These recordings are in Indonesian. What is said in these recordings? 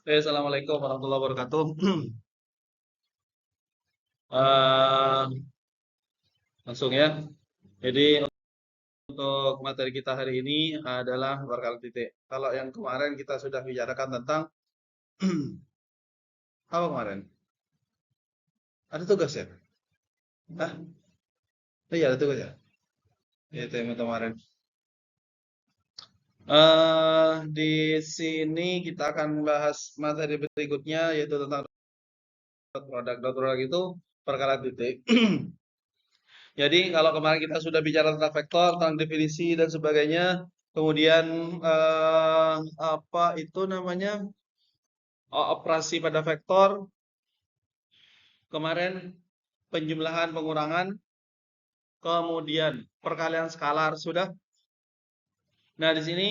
Assalamualaikum warahmatullahi wabarakatuh. Eh, Langsung ya. Jadi untuk materi kita hari ini adalah perkalian titik. Kalau yang kemarin kita sudah bicarakan tentang apa kemarin? Ada tugas ya? Ah, iya ada tugas ya. Itu yang kemarin. Di sini kita akan bahas materi berikutnya yaitu tentang dot product. Dot product itu perkalian titik. Jadi kalau kemarin kita sudah bicara tentang vektor, tentang definisi dan sebagainya, kemudian apa itu namanya operasi pada vektor, kemarin penjumlahan pengurangan, kemudian perkalian skalar sudah. Nah di sini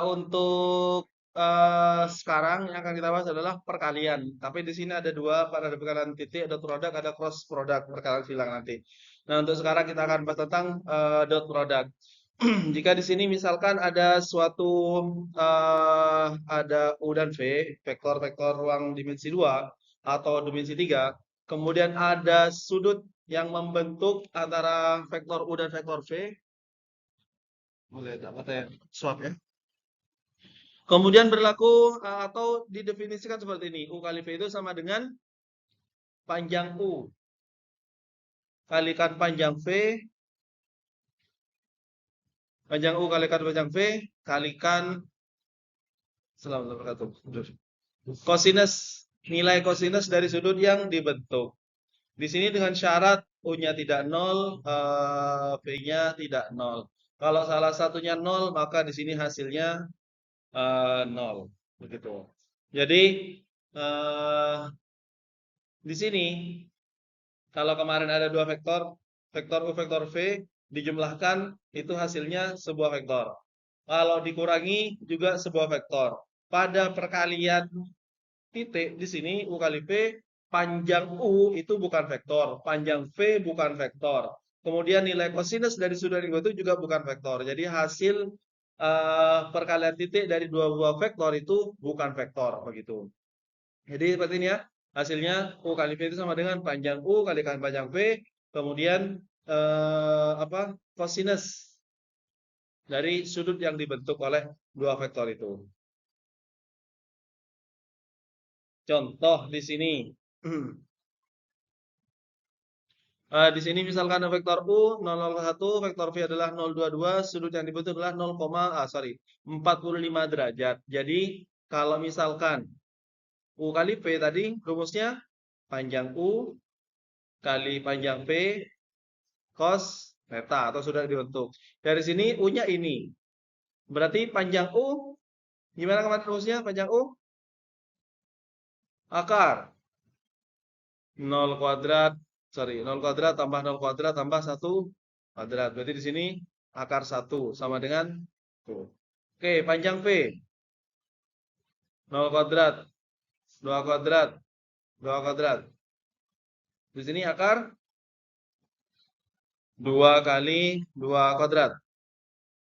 untuk sekarang yang akan kita bahas adalah perkalian. Tapi di sini ada dua, pada perkalian titik, dot product, ada cross product, perkalian silang nanti. Nah untuk sekarang kita akan bahas tentang dot product. Jika di sini misalkan ada suatu ada U dan V, vektor-vektor ruang dimensi 2 atau dimensi 3, kemudian ada sudut yang membentuk antara vektor U dan vektor V, boleh apa ya? Swap ya. Kemudian berlaku atau didefinisikan seperti ini. U kali V itu sama dengan panjang U kalikan panjang V, panjang U kalikan panjang V, kalikan kosinus, nilai kosinus dari sudut yang dibentuk. Di sini dengan syarat U-nya tidak 0, V-nya tidak 0. Kalau salah satunya 0, maka di sini hasilnya 0. Begitu. Jadi di sini kalau kemarin ada dua vektor, vektor U, vektor V, dijumlahkan itu hasilnya sebuah vektor. Kalau dikurangi juga sebuah vektor. Pada perkalian titik di sini U kali V, panjang U itu bukan vektor, panjang V bukan vektor. Kemudian nilai kosinus dari sudut yang itu juga bukan vektor. Jadi hasil perkalian titik dari dua buah vektor itu bukan vektor begitu. Jadi seperti ini ya. Hasilnya U kali V itu sama dengan panjang U kalikan panjang V, kemudian kosinus dari sudut yang dibentuk oleh dua vektor itu. Contoh di sini. Di sini misalkan vektor U 001, vektor V adalah 022, sudut yang dibentuk adalah 45 derajat. Jadi kalau misalkan U kali V tadi rumusnya panjang U kali panjang V cos theta atau sudah dibentuk. Dari sini U-nya ini. Berarti panjang U gimana kemarin rumusnya panjang U? Akar 0 kuadrat, 0 kuadrat tambah 0 kuadrat tambah 1 kuadrat. Berarti di sini akar 1 sama dengan tuh. Oke, panjang V 0 kuadrat, 2 kuadrat, 2 kuadrat. Di sini akar 2 kali 2 kuadrat.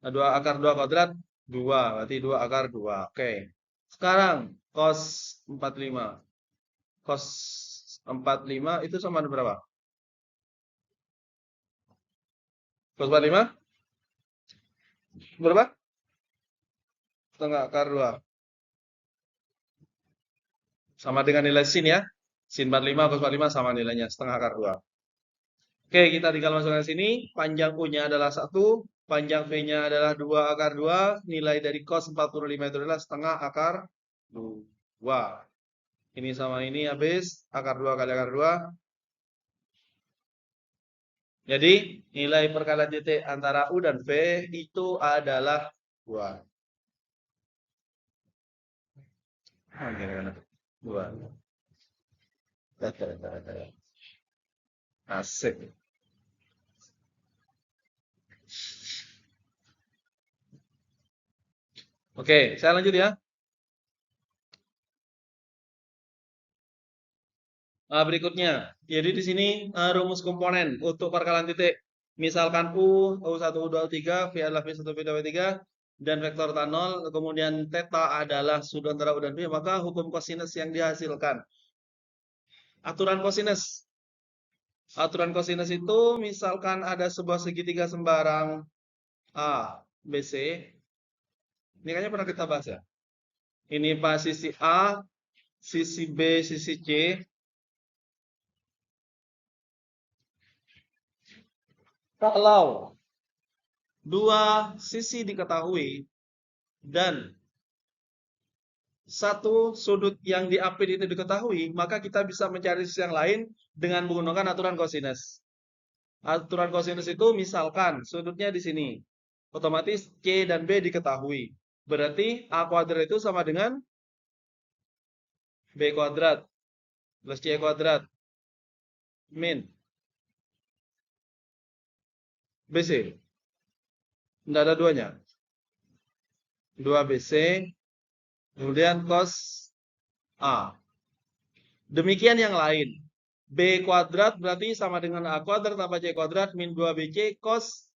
2 akar 2 kuadrat 2, berarti 2 akar 2. Oke. Sekarang cos 45. Cos 45 itu sama dengan berapa? Cos 45 berapa? Setengah akar 2. Sama dengan nilai sin ya. Sin 45 cos 45 sama nilainya setengah akar 2. Oke, kita tinggal masukkan sini. Panjang U-nya adalah 1, panjang V-nya adalah 2 akar 2, nilai dari cos 45 itu adalah setengah akar 2. Ini sama ini habis akar 2 kali akar 2. Jadi nilai perkalian titik antara U dan V itu adalah 2. 2. Asik. Oke, saya lanjut ya. Berikutnya, jadi di sini rumus komponen untuk perkalian titik. Misalkan U1, U2, U3, V adalah V1, V2, V3. dan vektor tan 0, kemudian theta adalah sudut antara U dan V, maka hukum kosinus yang dihasilkan. Aturan kosinus. Aturan kosinus itu misalkan ada sebuah segitiga sembarang A, B, C. Ini kayaknya pernah kita bahas ya. Ini pas sisi A, sisi B, sisi C. Kalau dua sisi diketahui dan satu sudut yang diapit itu diketahui, maka kita bisa mencari sisi yang lain dengan menggunakan aturan kosinus. Aturan kosinus itu misalkan sudutnya di sini. Otomatis C dan B diketahui. Berarti A kuadrat itu sama dengan B kuadrat plus C kuadrat min BC. Tidak ada duanya. 2BC kemudian cos A. Demikian yang lain. B kuadrat berarti sama dengan A kuadrat tambah C kuadrat min 2BC cos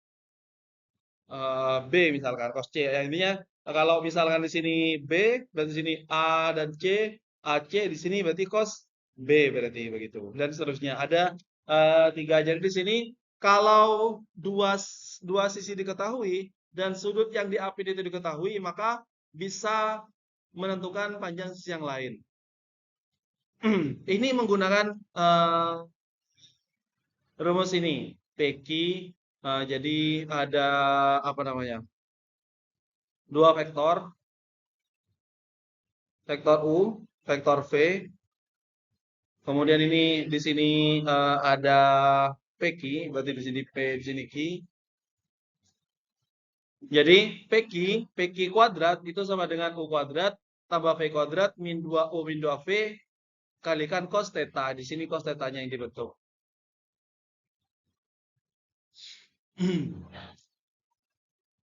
B misalkan cos C. Yang intinya kalau misalkan di sini B, berarti di sini A dan C, AC di sini berarti cos B berarti begitu. Dan seterusnya ada 3 jadi di sini kalau dua sisi diketahui dan sudut yang diapit itu diketahui, maka bisa menentukan panjang sisi yang lain. Ini menggunakan rumus ini PQ. Jadi ada apa namanya? Dua vektor U, vektor V. Kemudian ini di sini ada PQ, berarti di sini P, di sini Q. Jadi PQ kuadrat itu sama dengan U kuadrat tambah V kuadrat min 2U min 2V kalikan cos theta. Di sini cos theta-nya yang dibentuk.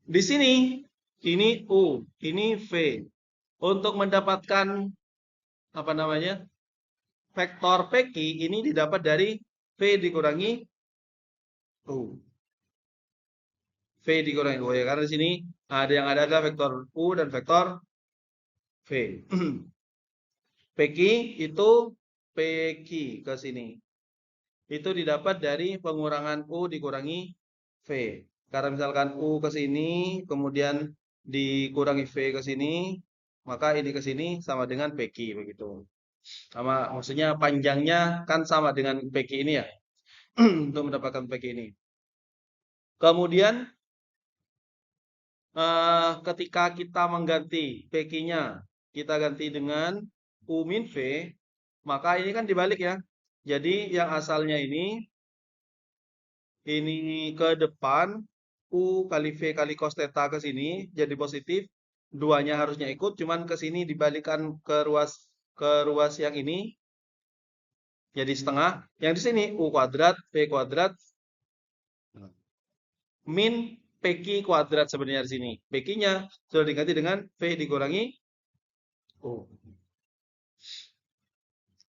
Di sini ini U, ini V. Untuk mendapatkan apa namanya? Vektor PQ ini didapat dari V dikurangi U. V dikurangi U ya, karena di sini ada yang ada adalah vektor U dan vektor V. PQ itu PQ ke sini. Itu didapat dari pengurangan U dikurangi V. Karena misalkan U ke sini, kemudian dikurangi V ke sini, maka ini ke sini sama dengan PQ begitu. Sama maksudnya panjangnya kan sama dengan PQ ini ya. Untuk mendapatkan PQ ini. Kemudian ketika kita mengganti PQ-nya, kita ganti dengan U min V, maka ini kan dibalik ya. Jadi yang asalnya ini ke depan, U kali V kali cos theta ke sini jadi positif. Duanya harusnya ikut, cuman ke sini dibalikan ke ruas yang ini jadi setengah. Yang di sini U kuadrat V kuadrat min PQ kuadrat sebenarnya di sini. PQ-nya sudah diganti dengan V dikurangi U.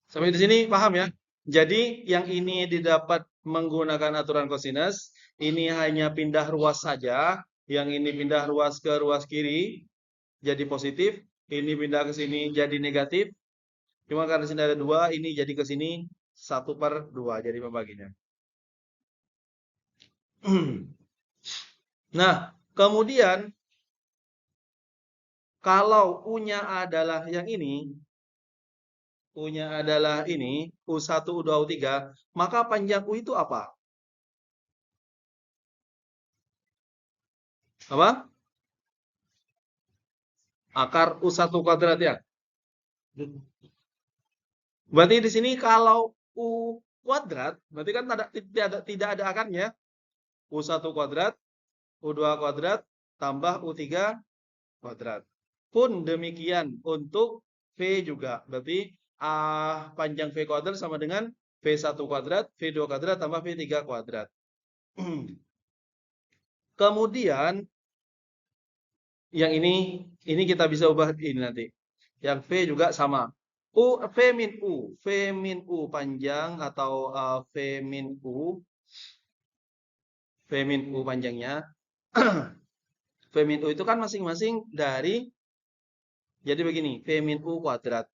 Sampai di sini paham ya? Jadi yang ini didapat menggunakan aturan kosinus, ini hanya pindah ruas saja. Yang ini pindah ruas ke ruas kiri, jadi positif. Ini pindah ke sini jadi negatif. Cuma karena sini ada 2, ini jadi ke sini 1/2, jadi pembaginya. Nah, kemudian kalau U-nya adalah yang ini, U-nya adalah ini, U1, U2, U3, maka panjang U itu apa? Apa? Akar U1 kuadrat ya. Berarti di sini kalau U kuadrat, berarti kan tidak ada akarnya. U1 kuadrat, U2 kuadrat, tambah U3 kuadrat. Pun demikian untuk V juga. Berarti panjang V kuadrat sama dengan V1 kuadrat, V2 kuadrat, tambah V3 kuadrat. Kemudian yang ini kita bisa ubah ini nanti. Yang V juga sama. V min U panjang atau V min U panjangnya V min U itu kan masing-masing dari, jadi begini, V min U kuadrat.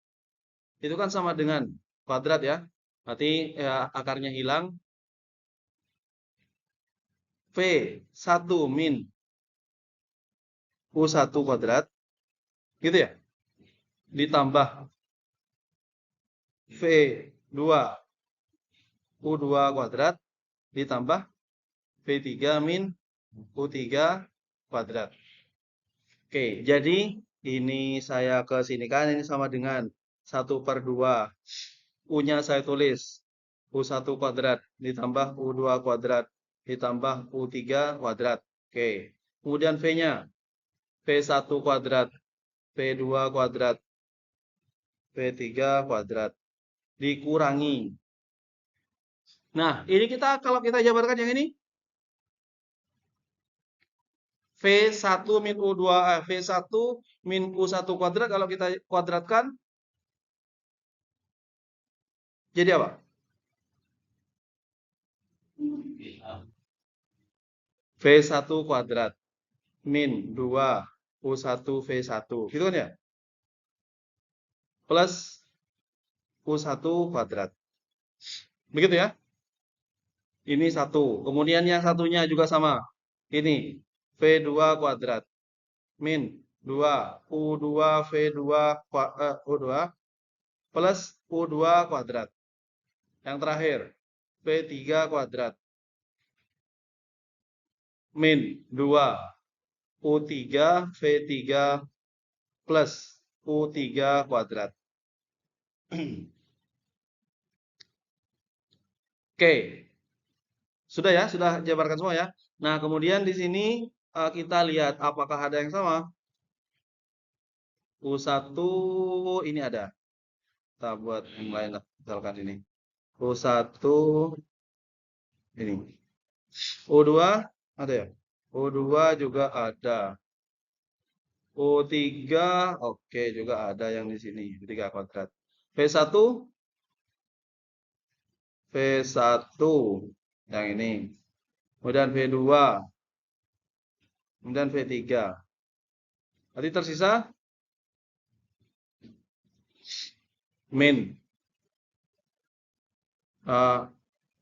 Itu kan sama dengan kuadrat ya. Berarti ya, akarnya hilang. V1 min U1 kuadrat. Gitu ya. Ditambah V2 U2 kuadrat. Ditambah V3 min U3 kuadrat. Oke, jadi ini saya ke sini kan, ini sama dengan 1/2. U-nya saya tulis U1 kuadrat ditambah U2 kuadrat ditambah U3 kuadrat. Oke. Kemudian V-nya V1 kuadrat, V2 kuadrat, V3 kuadrat dikurangi. Nah, ini kalau kita jabarkan yang ini V1 min U2, V1 min U1 kuadrat kalau kita kuadratkan jadi apa? V1 kuadrat min 2 U1 V1. Gitu kan ya? Plus U1 kuadrat. Begitu ya? Ini 1. Kemudian yang satunya juga sama. Ini V2 kuadrat min 2 U2 V2 U2 plus U2 kuadrat. Yang terakhir V3 kuadrat min 2 U3 V3 plus U3 kuadrat. Oke. Sudah ya, sudah jabarkan semua ya. Nah, kemudian di sini kita lihat apakah ada yang sama. U1 ini ada. Kita buat yang lain lah, misalkan ini. U1 ini. U2 ada ya? U2 juga ada. U3 oke juga ada yang di sini, 3 kuadrat. V1 V1 yang ini. Kemudian V2. Kemudian V3. Nanti tersisa min.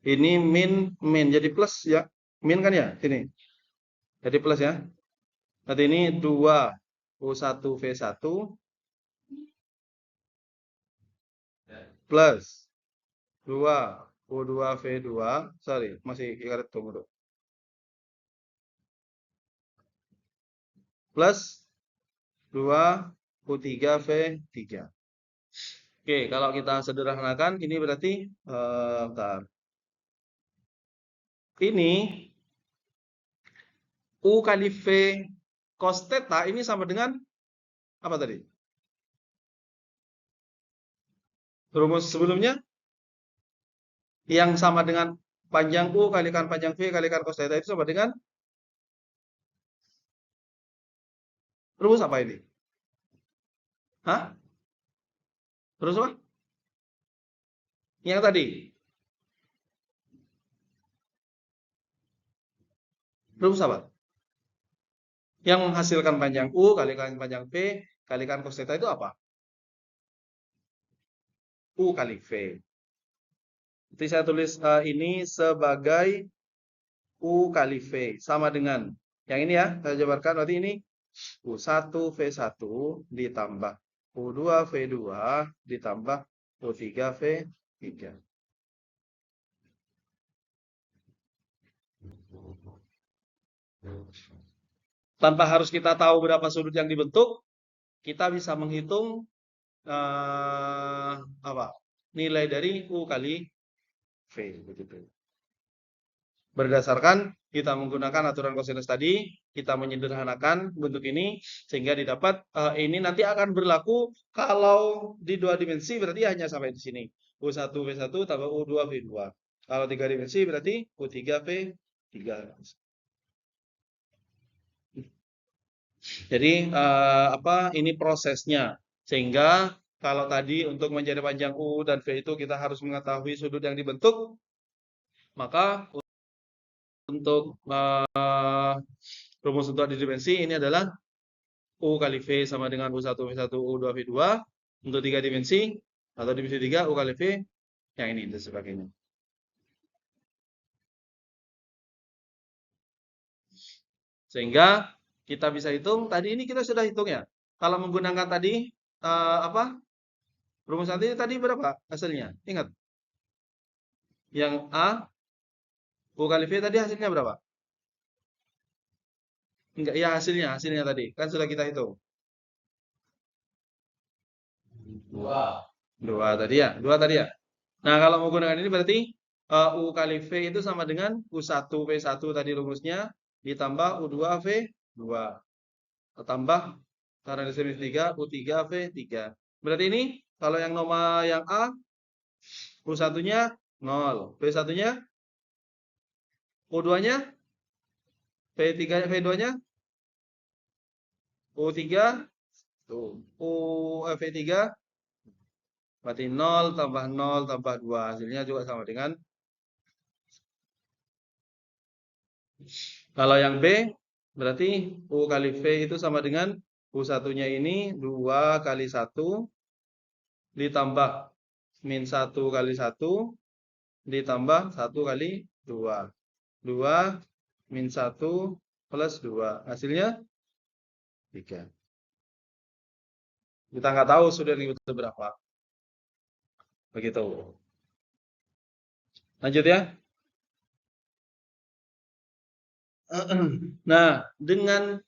Ini min jadi plus ya. Min kan ya, sini. Jadi plus ya. Nanti ini 2 U1 V1 plus 2 U2 V2. Sorry, masih ikat tunggu. Plus 2 U3 V3. Oke, kalau kita sederhanakan ini berarti bentar. Ini U kali V cos theta ini sama dengan apa tadi? Rumus sebelumnya yang sama dengan panjang U kalikan panjang V kalikan cos theta itu sama dengan rumus apa ini? Hah? Rumus apa? Yang tadi. Rumus apa? Yang menghasilkan panjang U kalikan panjang V kalikan cos theta itu apa? U kali V. Jadi saya tulis ini sebagai U kali V sama dengan yang ini ya, saya jabarkan berarti ini U1 V1 ditambah U2 V2 ditambah U3 V3. Tanpa harus kita tahu berapa sudut yang dibentuk, kita bisa menghitung apa? Nilai dari U kali V begitu. Berdasarkan kita menggunakan aturan kosinus tadi, kita menyederhanakan bentuk ini sehingga didapat ini nanti akan berlaku kalau di 2 dimensi berarti hanya sampai di sini. U1 V1 tambah U2 V2. Kalau 3 dimensi berarti U3 V3. Jadi ini prosesnya sehingga kalau tadi untuk mencari panjang U dan V itu kita harus mengetahui sudut yang dibentuk, maka untuk rumus untuk adimensi ini adalah U kali V sama dengan U1 V1 U2 V2 untuk 3 dimensi atau dimensi 3 U kali V yang ini dan sebagainya. Sehingga kita bisa hitung, tadi ini kita sudah hitung ya. Kalau menggunakan tadi rumus nanti tadi berapa hasilnya? Ingat. Yang A U kali V tadi hasilnya berapa? Enggak, ya hasilnya tadi. Kan sudah kita hitung. 2 tadi ya. 2 tadi ya. Nah, kalau menggunakan ini berarti U kali V itu sama dengan U1 V1 tadi rumusnya ditambah U2 V2 tambah karena disemis 3 U3 V3. Berarti ini kalau yang nomor yang A U1-nya 0, V1-nya U2-nya V2-nya U3 tuh V3 berarti 0 tambah 0 tambah 2 hasilnya juga sama dengan. Kalau yang B berarti U kali V itu sama dengan U1-nya ini 2 kali 1 ditambah min 1 kali 1 ditambah 1 kali 2. 2 min 1 plus 2. Hasilnya 3. Kita nggak tahu sudut itu berapa. Begitu. Lanjut ya. Nah, dengan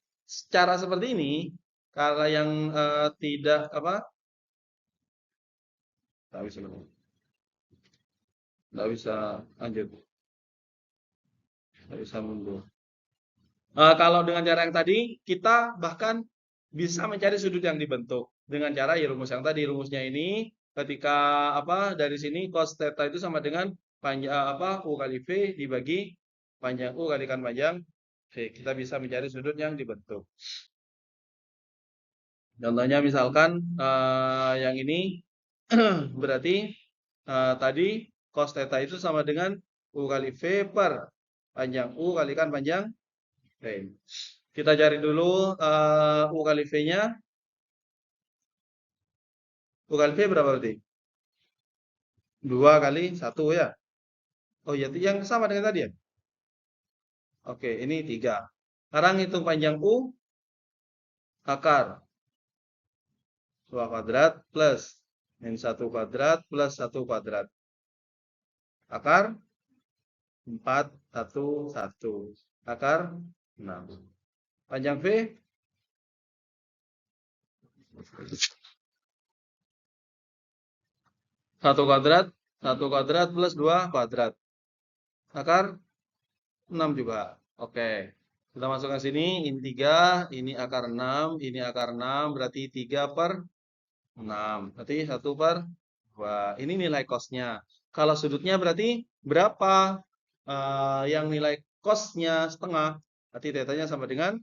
cara seperti ini, kalau yang tidak nggak bisa lanjut, nggak bisa mundur. Kalau dengan cara yang tadi, kita bahkan bisa mencari sudut yang dibentuk dengan cara ya rumus yang tadi. Rumusnya ini ketika dari sini cos theta itu sama dengan panjang U kali V dibagi panjang U kalikan panjang V. Kita bisa mencari sudut yang dibentuk. Contohnya misalkan yang ini berarti tadi cos theta itu sama dengan U kali V per panjang U kalikan panjang V. Kita cari dulu U kali V-nya. U kali V berapa berarti? 2 kali 1 ya. Oh iya, yang sama dengan tadi ya. Oke, ini 3. Sekarang hitung panjang U akar 2 kuadrat plus min 1 kuadrat plus 1 kuadrat. Akar 4, 1, 1. Akar 6. Panjang V 1 kuadrat, 1 kuadrat plus 2 kuadrat. Akar 6 juga. Oke. Kita masukkan sini, ini 3, ini akar 6, ini akar 6, berarti 3 per 6. Berarti 1 per 2. Ini nilai cos-nya. Kalau sudutnya berarti berapa? Yang nilai cos-nya setengah. Berarti tetanya sama dengan?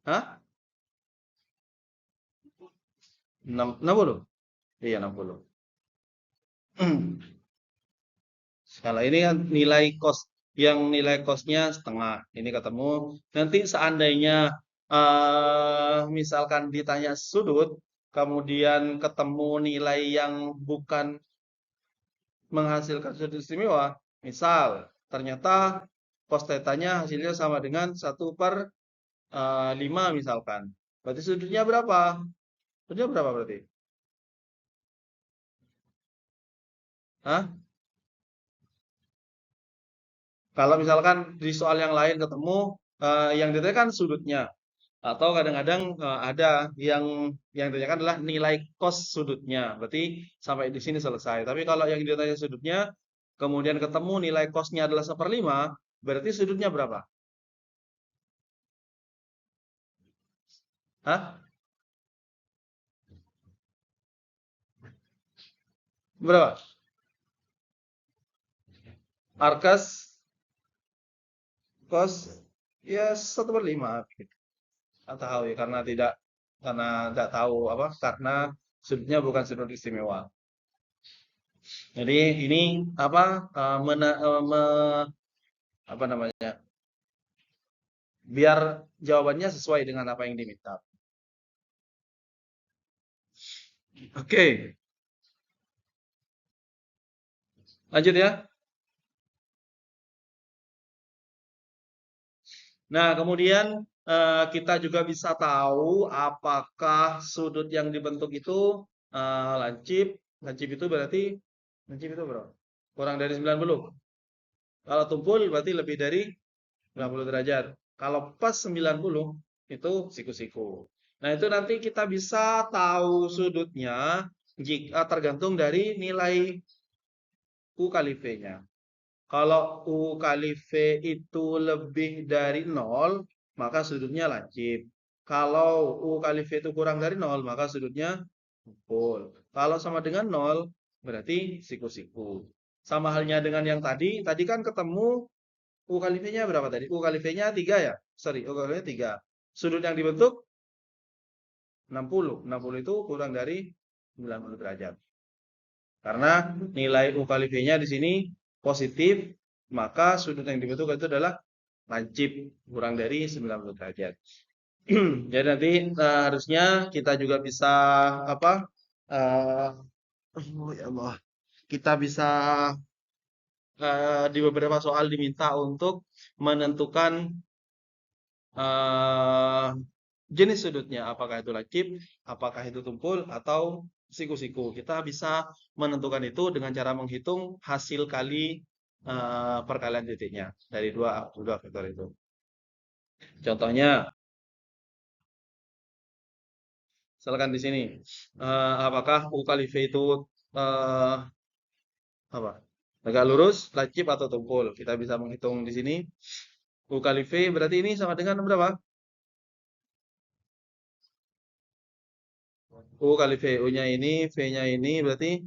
Hah? 60? Iya, 60. Kalau ini kan nilai cos, yang nilai cosnya setengah. Ini ketemu. Nanti seandainya misalkan ditanya sudut, kemudian ketemu nilai yang bukan menghasilkan sudut istimewa, misal ternyata cos tetanya hasilnya sama dengan 1 per 5 misalkan. Berarti sudutnya berapa? Sudutnya berapa berarti? Hah? Kalau misalkan di soal yang lain ketemu yang ditanyakan sudutnya, atau kadang-kadang ada yang ditanyakan adalah nilai cos sudutnya. Berarti sampai di sini selesai. Tapi kalau yang ditanya sudutnya, kemudian ketemu nilai cosnya adalah 1/5, berarti sudutnya berapa? Hah? Berapa? Arcas cos ya 1/5. Nggak tahu ya karena tidak tahu karena sudutnya bukan sudut istimewa. Jadi ini apa namanya biar jawabannya sesuai dengan apa yang diminta. Oke. Lanjut ya. Nah, kemudian kita juga bisa tahu apakah sudut yang dibentuk itu lancip. Lancip itu berarti lancip itu berapa? Kurang dari 90. Kalau tumpul berarti lebih dari 90 derajat. Kalau pas 90 itu siku-siku. Nah, itu nanti kita bisa tahu sudutnya jika tergantung dari nilai U kali V-nya. Kalau U kali V itu lebih dari 0, maka sudutnya lancip. Kalau U kali V itu kurang dari 0, maka sudutnya tumpul. Kalau sama dengan 0, berarti siku-siku. Sama halnya dengan yang tadi kan ketemu U kali V-nya berapa tadi? U kali V-nya 3 ya? Sorry, U kali V-nya 3. Sudut yang dibentuk 60. 60 itu kurang dari 90 derajat. Karena nilai U kali V-nya di sini positif, maka sudut yang dibentuk itu adalah lancip, kurang dari 90 derajat. Jadi nanti harusnya kita juga bisa apa? Oh ya Allah. Kita bisa di beberapa soal diminta untuk menentukan jenis sudutnya, apakah itu lancip, apakah itu tumpul, atau siku-siku. Kita bisa menentukan itu dengan cara menghitung hasil kali perkalian titiknya dari dua vektor itu. Contohnya, misalkan di sini, apakah U kali V itu apa? Tegak lurus, lancip atau tumpul? Kita bisa menghitung di sini. U kali V berarti ini sama dengan berapa? U kali V. U-nya ini, V-nya ini berarti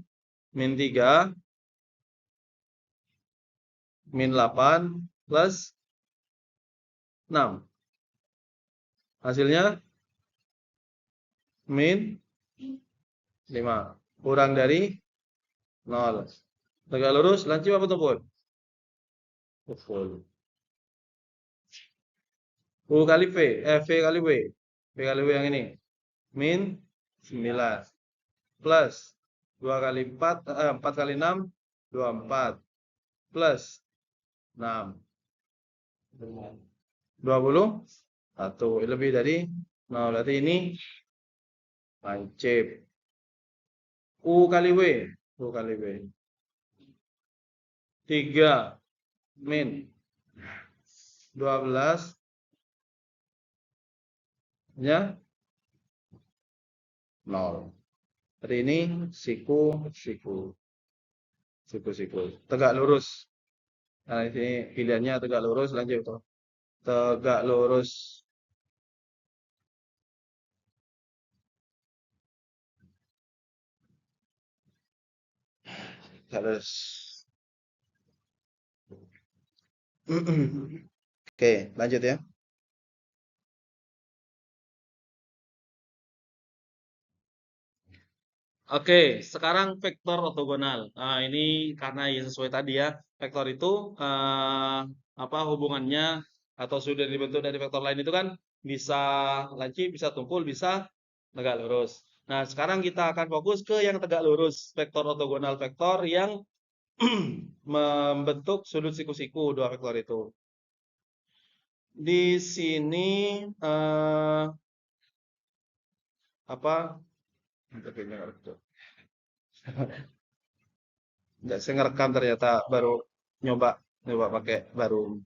min 3, min 8, plus 6. Hasilnya min 5. Kurang dari 0. Tegak lurus, lancip apa tumpul? Tumpul. U kali V. V kali W. V kali W yang ini. Min 9. Plus 2 kali 4. 4 kali 6. 24. Plus 6. 21. Lebih dari 0. Berarti ini lancip. U kali W. U kali W. 3 min 12 nya 0. Jadi ini siku. Tegak lurus. Nah, ini pilihannya tegak lurus, lanjut tuh. Tegak lurus. Tegak lurus. Oke, lanjut ya. Oke, sekarang vektor ortogonal. Nah, ini karena ya sesuai tadi ya, vektor itu apa hubungannya atau sudah dibentuk dari vektor lain itu kan bisa lancip, bisa tumpul, bisa tegak lurus. Nah, sekarang kita akan fokus ke yang tegak lurus, vektor ortogonal vektor yang membentuk sudut siku-siku dua vektor itu. Di sini apa? Nggak saya ngerekam ternyata baru nyoba pakai baru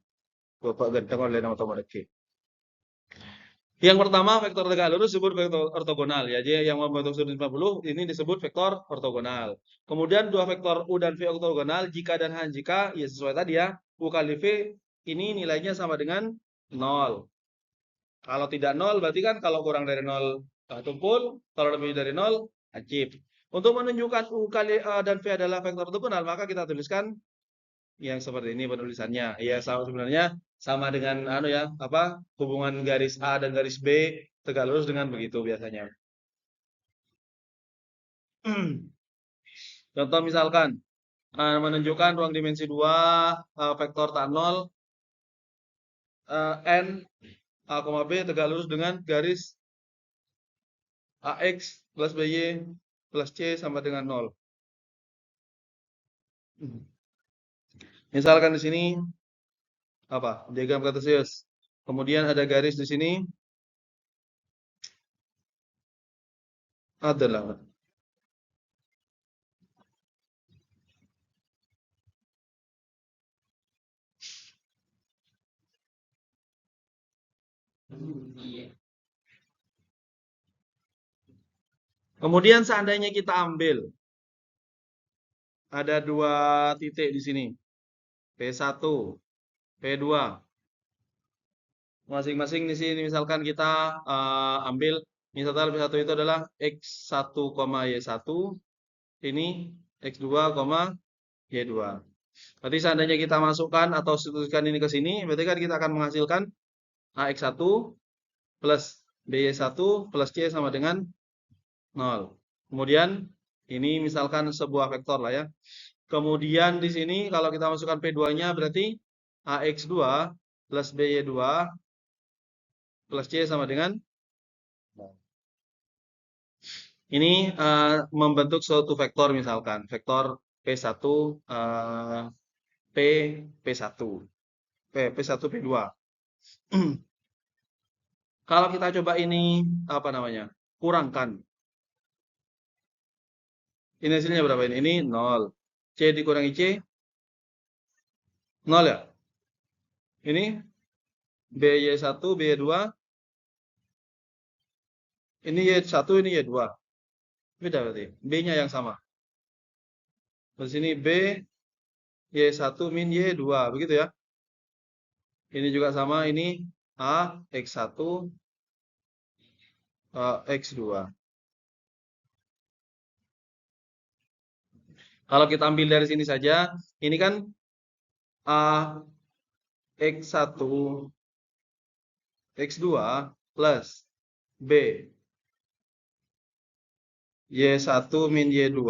bapak ganteng oleh nama Tomodeki. Yang pertama vektor tegak lurus disebut vektor ortogonal ya. Jadi yang membentuk sudut 90 ini disebut vektor ortogonal. Kemudian dua vektor U dan V ortogonal jika dan hanya jika ya sesuai tadi ya. U kali V ini nilainya sama dengan 0. Kalau tidak 0 berarti kan kalau kurang dari 0 tumpul, kalau lebih dari 0 lancip. Untuk menunjukkan U kali dan V adalah vektor ortogonal maka kita tuliskan yang seperti ini penulisannya. Ya sebenarnya sama dengan anu ya, apa? Hubungan garis A dan garis B tegak lurus dengan begitu biasanya. Contoh misalkan menunjukkan ruang dimensi 2 vektor tak 0 n A, B tegak lurus dengan garis AX plus BY plus C sama dengan 0. Misalkan di sini apa? Diagram kartesius. Kemudian ada garis di sini. Adalah. Kemudian seandainya kita ambil ada 2 titik di sini. P1, P2. Masing-masing di sini misalkan kita ambil misalkan P1 itu adalah X1, Y1. Ini X2, Y2. Berarti seandainya kita masukkan atau substitusikan ini ke sini, berarti kan kita akan menghasilkan AX1 plus BY1 plus C sama dengan 0. Kemudian ini misalkan sebuah vektor lah ya. Kemudian di sini kalau kita masukkan P2-nya berarti AX2 plus BY2 plus C sama dengan 0. Ini membentuk suatu vektor misalkan, vektor P1 P1 P1 P2. Kalau kita coba ini apa namanya? Kurangkan. Ini hasilnya berapa ini? Ini 0. C dikurangi C 0 ya? Ini BY1, BY2. Ini Y1, ini Y2. Beda berarti. B-nya yang sama. Di sini B Y1 min Y2, begitu ya. Ini juga sama, ini A X1 X2. Kalau kita ambil dari sini saja, ini kan A X1 X2 plus B Y1 min Y2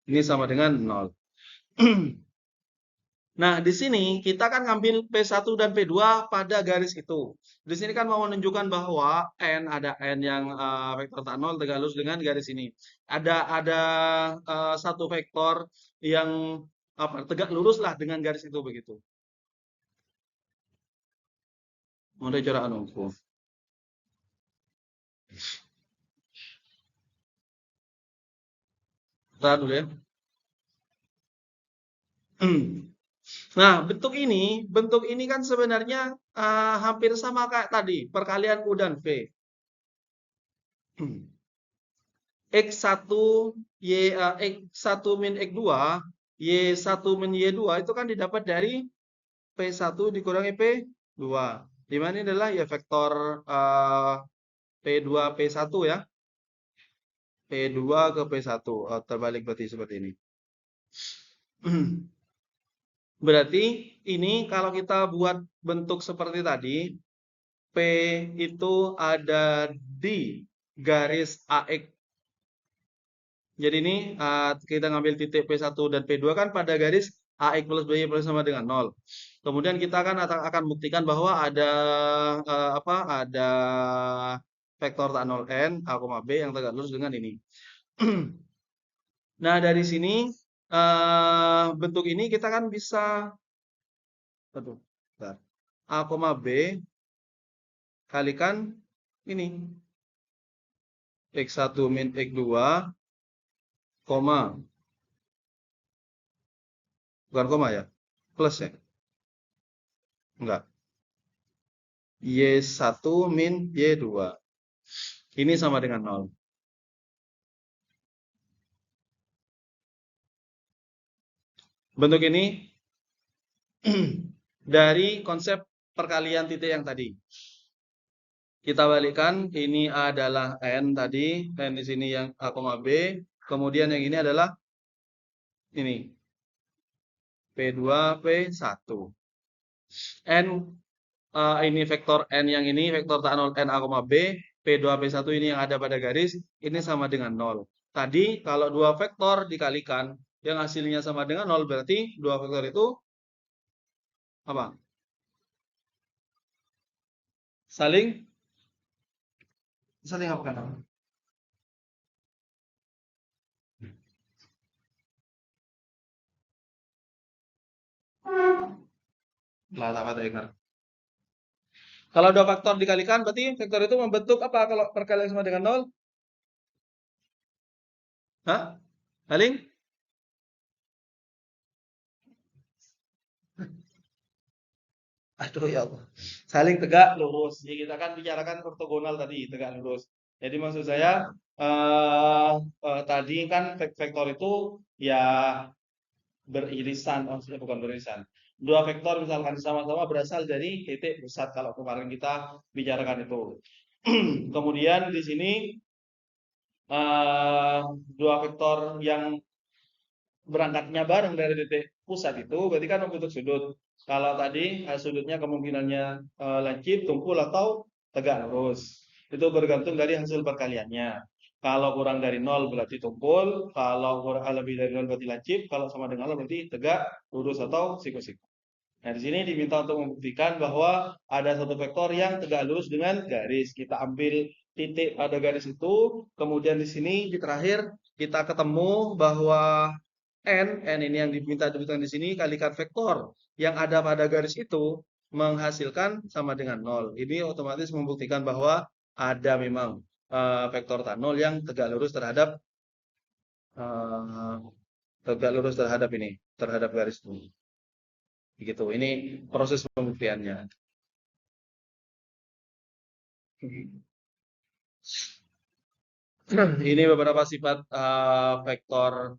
ini sama dengan 0. Nah, di sini kita kan ngambil P1 dan P2 pada garis itu. Di sini kan mau menunjukkan bahwa ada N yang vektor tak nol tegak lurus dengan garis ini. Ada satu vektor yang tegak lurus lah dengan garis itu begitu. Mulai cara anungku. Tahan dulu ya. Nah, bentuk ini kan sebenarnya hampir sama kayak tadi, perkalian U dan V. X1 X1 min X2, Y1 min Y2 itu kan didapat dari P1 dikurangi P2. Di mana ini adalah ya vektor P2 P1 ya. P2 ke P1. Terbalik berarti seperti ini. Berarti ini kalau kita buat bentuk seperti tadi, P itu ada di garis AX. Jadi ini kita ngambil titik P1 dan P2 kan pada garis AX plus BY plus sama dengan 0. Kemudian kita akan buktikan bahwa ada ada vektor tak nol N A, B yang tegak lurus dengan ini. Nah, dari sini bentuk ini kita kan bisa A, B kalikan ini X1 min X2 koma bukan koma ya, plus ya, enggak, Y1 min Y2 ini sama dengan 0. Bentuk ini dari konsep perkalian titik yang tadi. Kita balikkan, ini adalah N tadi, N di sini yang A, B, kemudian yang ini adalah ini P2 P1. N ini vektor N yang ini vektor tak nol N A, B, P2 P1 ini yang ada pada garis ini sama dengan 0. Tadi kalau dua vektor dikalikan yang hasilnya sama dengan 0 berarti dua vektor itu apa? Saling apa? Lah, apa tadi? Kalau dua faktor dikalikan, berarti vektor itu membentuk apa kalau perkalian sama dengan 0? Hah? Saling? Aduh ya Allah. Saling tegak lurus. Jadi kita kan bicarakan ortogonal tadi, tegak lurus. Jadi maksud saya tadi kan vektor itu ya beririsan, maksudnya bukan beririsan. Dua vektor misalkan sama-sama berasal dari titik pusat kalau kemarin kita bicarakan itu. Kemudian di sini dua vektor yang berangkatnya bareng dari titik pusat itu berarti kan membentuk sudut. Kalau tadi sudutnya kemungkinannya lancip, tumpul atau tegak lurus. Itu bergantung dari hasil perkaliannya. Kalau kurang dari 0 berarti tumpul, kalau lebih dari 0 berarti lancip, kalau sama dengan 0 berarti tegak, lurus atau siku-siku. Nah, di sini diminta untuk membuktikan bahwa ada satu vektor yang tegak lurus dengan garis. Kita ambil titik pada garis itu, kemudian di sini di terakhir kita ketemu bahwa n ini yang diminta dibuktikan di sini kalikan vektor yang ada pada garis itu menghasilkan sama dengan 0. Ini otomatis membuktikan bahwa ada memang vektor tan 0 yang tegak lurus terhadap ini, terhadap garis itu. Begitu. Ini proses pembuktiannya. Ini beberapa sifat vektor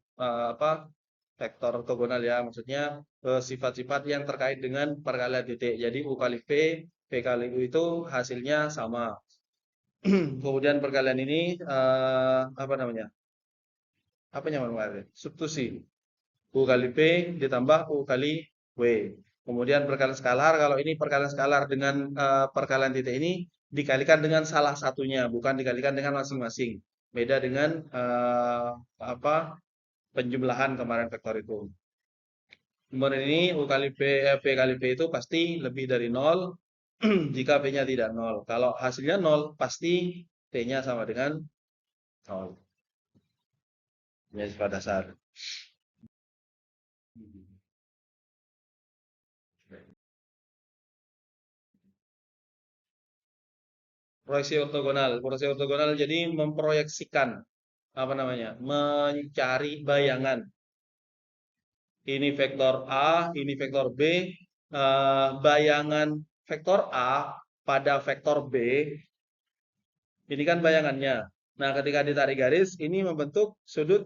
vektor ortogonal ya, maksudnya sifat-sifat yang terkait dengan perkalian titik. Jadi U kali V, V kali U itu hasilnya sama. Kemudian perkalian ini apa namanya? Apa namanya? Substitusi. U kali V ditambah U kali W. Kemudian perkalian skalar, kalau ini perkalian skalar dengan perkalian titik ini dikalikan dengan salah satunya, bukan dikalikan dengan masing-masing. Beda dengan penjumlahan kemarin vektor itu. Kemudian ini U kali V, V kali V itu pasti lebih dari 0 jika V-nya tidak 0. Kalau hasilnya 0, pasti T-nya sama dengan 0. Ini sifat dasar. Proyeksi ortogonal. Proyeksi ortogonal jadi memproyeksikan apa namanya? Mencari bayangan. Ini vektor A, ini vektor B. Bayangan vektor A pada vektor B. Ini kan bayangannya. Nah, ketika ditarik garis, ini membentuk sudut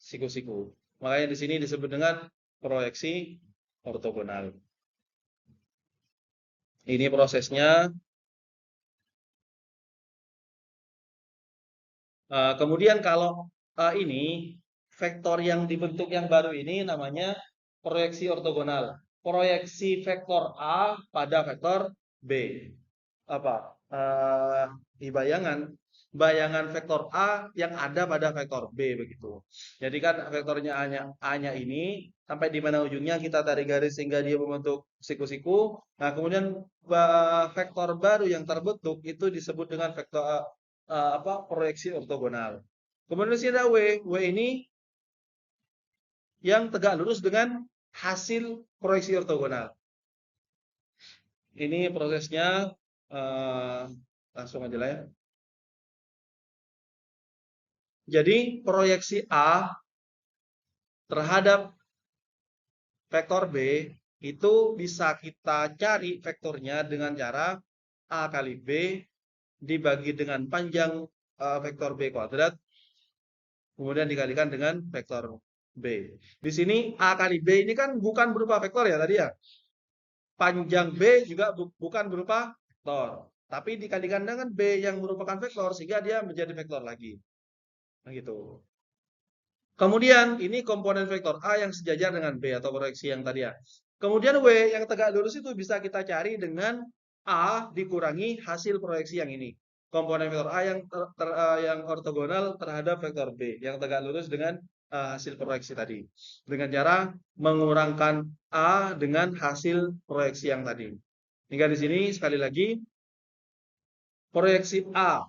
siku-siku. Makanya di sini disebut dengan proyeksi ortogonal. Ini prosesnya. Kemudian kalau ini vektor yang dibentuk yang baru ini namanya proyeksi ortogonal. Proyeksi vektor A pada vektor B. Apa? Di bayangan vektor A yang ada pada vektor B begitu. Jadi kan vektornya A-nya ini sampai di mana ujungnya kita tarik garis sehingga dia membentuk siku-siku. Nah, kemudian vektor baru yang terbentuk itu disebut dengan vektor proyeksi ortogonal. Kemudian di sini ada W. W ini yang tegak lurus dengan hasil proyeksi ortogonal. Ini prosesnya langsung aja lah ya. Jadi proyeksi A terhadap vektor B itu bisa kita cari vektornya dengan cara A kali B dibagi dengan panjang vektor B kuadrat, kemudian dikalikan dengan vektor B. Di sini A kali B ini kan bukan berupa vektor ya tadi ya. Panjang B juga bukan berupa vektor. Tapi dikalikan dengan B yang merupakan vektor sehingga dia menjadi vektor lagi. Nah gitu. Kemudian ini komponen vektor A yang sejajar dengan B atau proyeksi yang tadi ya. Kemudian W yang tegak lurus itu bisa kita cari dengan A dikurangi hasil proyeksi yang ini. Komponen vektor A yang ortogonal terhadap vektor B yang tegak lurus dengan hasil proyeksi tadi. Dengan cara mengurangkan A dengan hasil proyeksi yang tadi. Hingga di sini sekali lagi proyeksi A.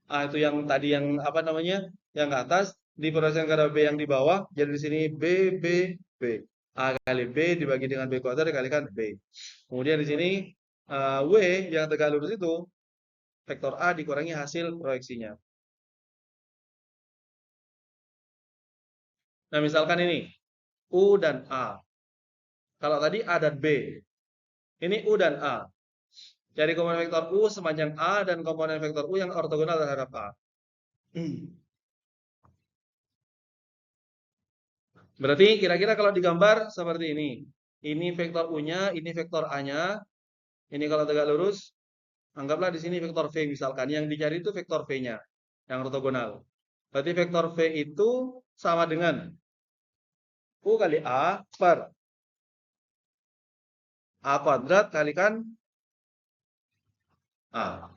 A itu yang tadi yang apa namanya? Yang ke atas diproyeksikan kepada B yang di bawah. Jadi di sini B, B, B. A kali B dibagi dengan B kuadrat dikalikan B. Kemudian di sini W yang tegak lurus itu vektor A dikurangi hasil proyeksinya. Nah, misalkan ini U dan A. Kalau tadi A dan B. Ini U dan A. Cari komponen vektor U sepanjang A dan komponen vektor U yang ortogonal terhadap A. Berarti kira-kira kalau digambar seperti ini. Ini vektor U-nya, ini vektor A-nya. Ini kalau tegak lurus, anggaplah di sini vektor V misalkan. Yang dicari itu vektor V-nya, yang ortogonal. Berarti vektor V itu sama dengan U kali A per A kuadrat kalikan A.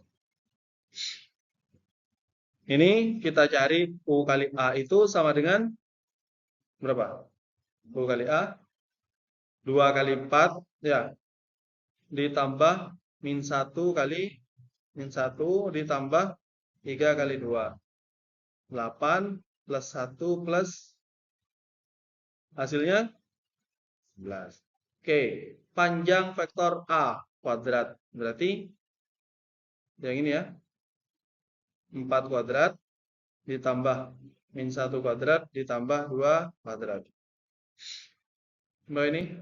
Ini kita cari U kali A itu sama dengan berapa? U kali A 2 kali 4 ya. Ditambah min 1 kali min 1 ditambah 3 kali 2. 8 plus 1 plus hasilnya 11. Oke, panjang vektor A kuadrat. Berarti yang ini ya. 4 kuadrat ditambah min 1 kuadrat ditambah 2 kuadrat. Nah ini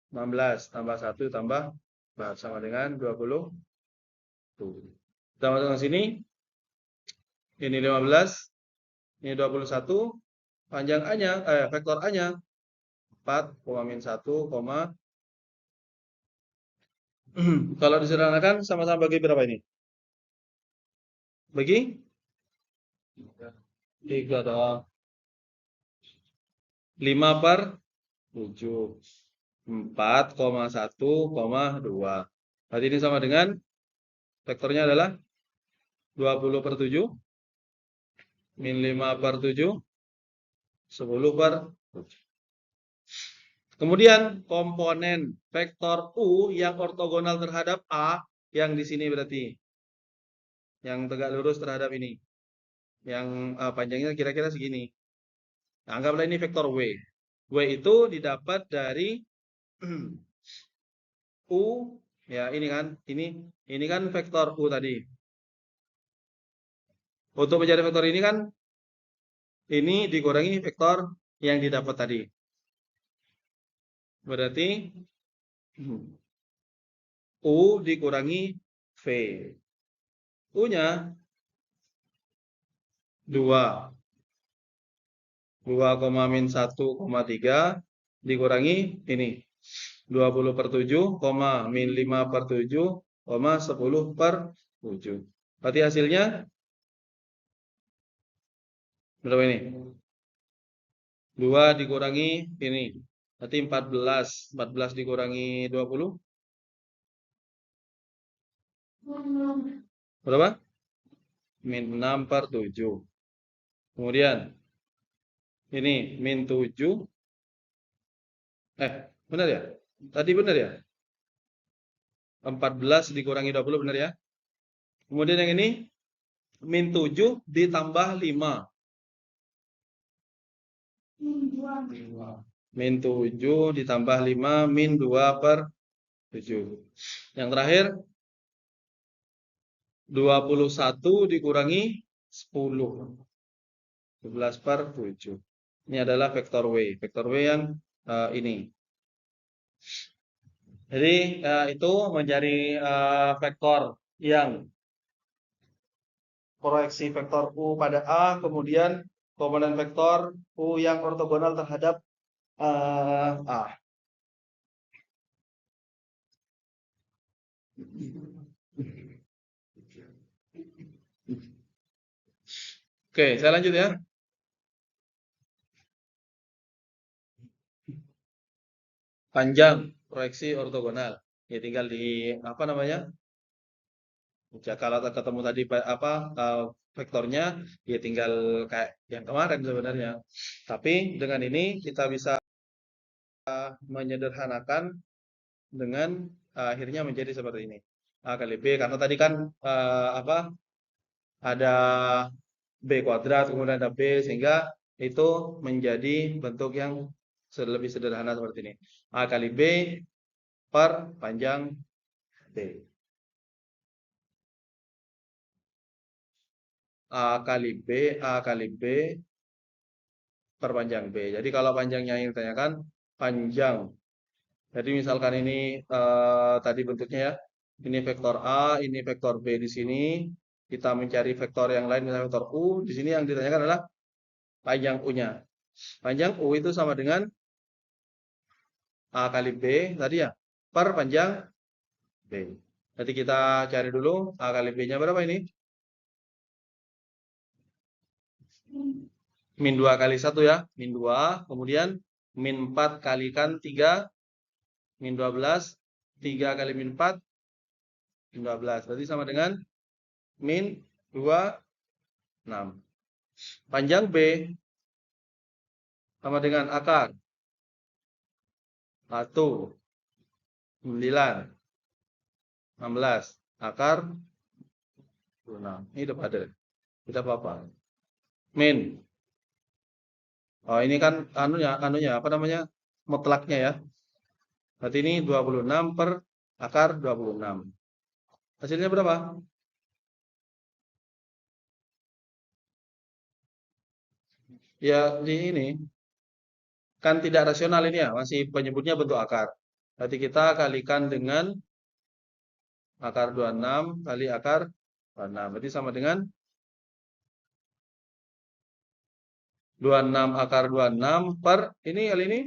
16 tambah 1 tambah sama dengan 20. Kita masuk ke sini. Ini 15, ini 21. Panjang A-nya, vektor A-nya 4, min 1, kalau disederhanakan sama-sama bagi berapa ini? Bagi 3 dong. 5 per 7. 4,1,2. Berarti ini sama dengan vektornya adalah 20 per 7 min 5 per 7 10 per 7. Kemudian komponen vektor U yang ortogonal terhadap A yang di sini berarti yang tegak lurus terhadap ini. Yang panjangnya kira-kira segini. Nah, anggaplah ini vektor W. W itu didapat dari U ya ini kan, ini kan vektor U tadi. Untuk mencari vektor ini kan ini dikurangi vektor yang didapat tadi. Berarti U dikurangi V. U-nya 2. 2, min 1,3 dikurangi ini. 20 per 7, min 5 per 7, 10 per 7. Berarti hasilnya berapa ini? 2 dikurangi ini. Berarti 14. 14 dikurangi 20. Berapa? Min 6 per 7. Kemudian ini min 7. Benar ya? Tadi benar ya? 14 dikurangi 20 benar ya? Kemudian yang ini min 7 ditambah 5. Min 7 ditambah 5 min 2 per 7. Yang terakhir 21 dikurangi 10. 11 per 7. Ini adalah vektor W. Vektor W yang ini. Jadi itu mencari vektor yang proyeksi vektor U pada A, kemudian komponen vektor U yang ortogonal terhadap A. Oke, saya lanjut ya. Panjang proyeksi ortogonal. Ya tinggal di apa namanya? Ya, kalau ketemu tadi apa vektornya, ya tinggal kayak yang kemarin sebenarnya. Tapi dengan ini kita bisa menyederhanakan dengan akhirnya menjadi seperti ini. A kali B, karena tadi kan apa, ada B kuadrat, kemudian ada B, sehingga itu menjadi bentuk yang lebih sederhana seperti ini. A kali B per panjang B. A kali B per panjang B. Jadi kalau panjangnya yang ditanyakan, panjang. Jadi misalkan ini tadi bentuknya ya, ini vektor A, ini vektor B di sini. Kita mencari vektor yang lain, misalnya vektor U. Di sini yang ditanyakan adalah panjang U-nya. Panjang U itu sama dengan A kali B tadi ya, per panjang B. Jadi kita cari dulu A kali B-nya berapa ini? Min 2 kali 1 ya, min 2. Kemudian min 4 kalikan 3, min 12. 3 kali min 4, min 12. Berarti sama dengan min 2, 6. Panjang B sama dengan akar 1, 9, 16. Akar 6. Ini udah pada. Kita apa? Min. Oh, ini kan anunya apa namanya? Mutlaknya ya. Berarti ini 26 per akar 26. Hasilnya berapa? Ya, di ini kan tidak rasional ini ya, masih penyebutnya bentuk akar. Berarti kita kalikan dengan akar 26 kali akar 26. Berarti sama dengan 26 akar 26 per ini kali ini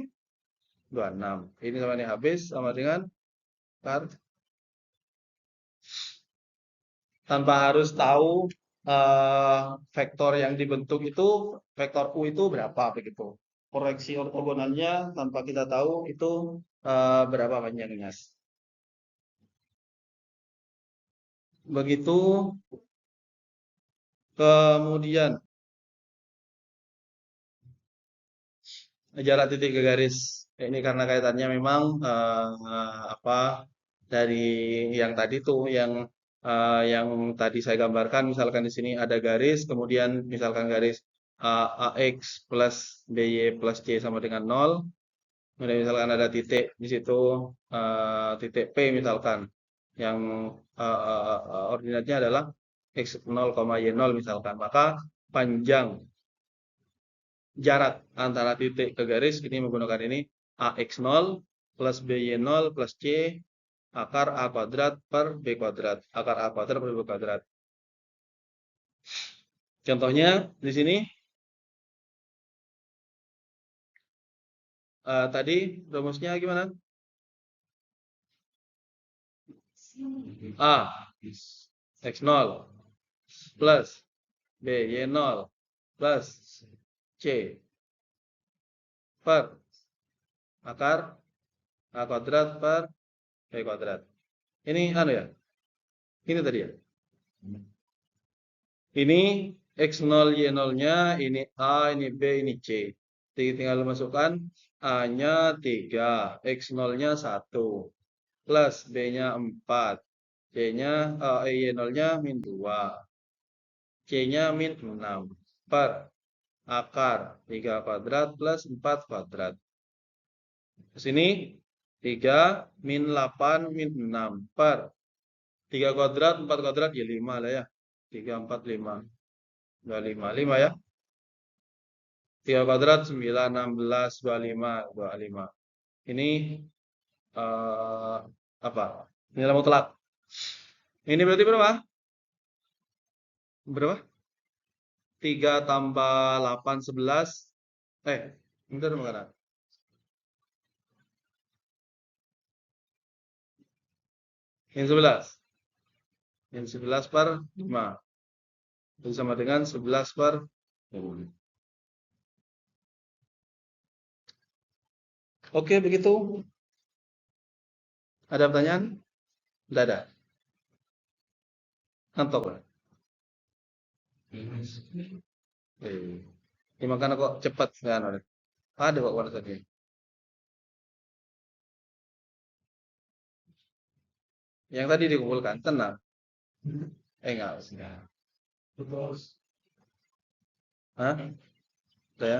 26. Ini sama ini habis sama dengan akar, tanpa harus tahu vektor yang dibentuk itu, vektor U itu berapa begitu. Proyeksi ortogonalnya tanpa kita tahu itu berapa panjangnya. Begitu. Kemudian jarak titik ke garis. Ini karena kaitannya memang apa, dari yang tadi tuh, yang tadi saya gambarkan. Misalkan di sini ada garis, kemudian misalkan garis AX plus BY plus C sama dengan 0. Kemudian misalkan ada titik di situ, titik P misalkan, yang ordinatnya adalah X0, Y0 misalkan. Maka panjang jarak antara titik ke garis ini menggunakan ini AX0 plus BY0 plus C akar A kuadrat per B kuadrat. Akar A kuadrat per B kuadrat. Contohnya di sini tadi rumusnya gimana? A X0 plus BY0 plus C per akar A kuadrat per B kuadrat. Ini anu ya? Ini tadi ya? Ini X0, Y0-nya, ini A, ini B, ini C. Jadi tinggal masukkan A-nya 3, X0-nya 1, plus B-nya 4, C-nya, Y0-nya min 2, C-nya min 6, per akar 3 kuadrat plus 4 kuadrat. Ke sini 3 min 8 min 6, per 3 kuadrat, 4 kuadrat, ya 5 lah ya. 3, 4, 5. 25, 5 ya. 3 kuadrat 9, 16, 25, 25. Ini apa? Nilai mutlak. Ini berarti berapa? Berapa? 3 tambah 8, 11. Bentar mana? Yang 11. Yang 11 per 5. Itu sama dengan 11 per 10. Oke, begitu. Ada pertanyaan? Tidak ada. Ngantuk lah. Ini makanya kok cepat kan? Ada kok pada tadi. Yang tadi dikumpulkan, tenang. Enggak. Hah? Udah ya?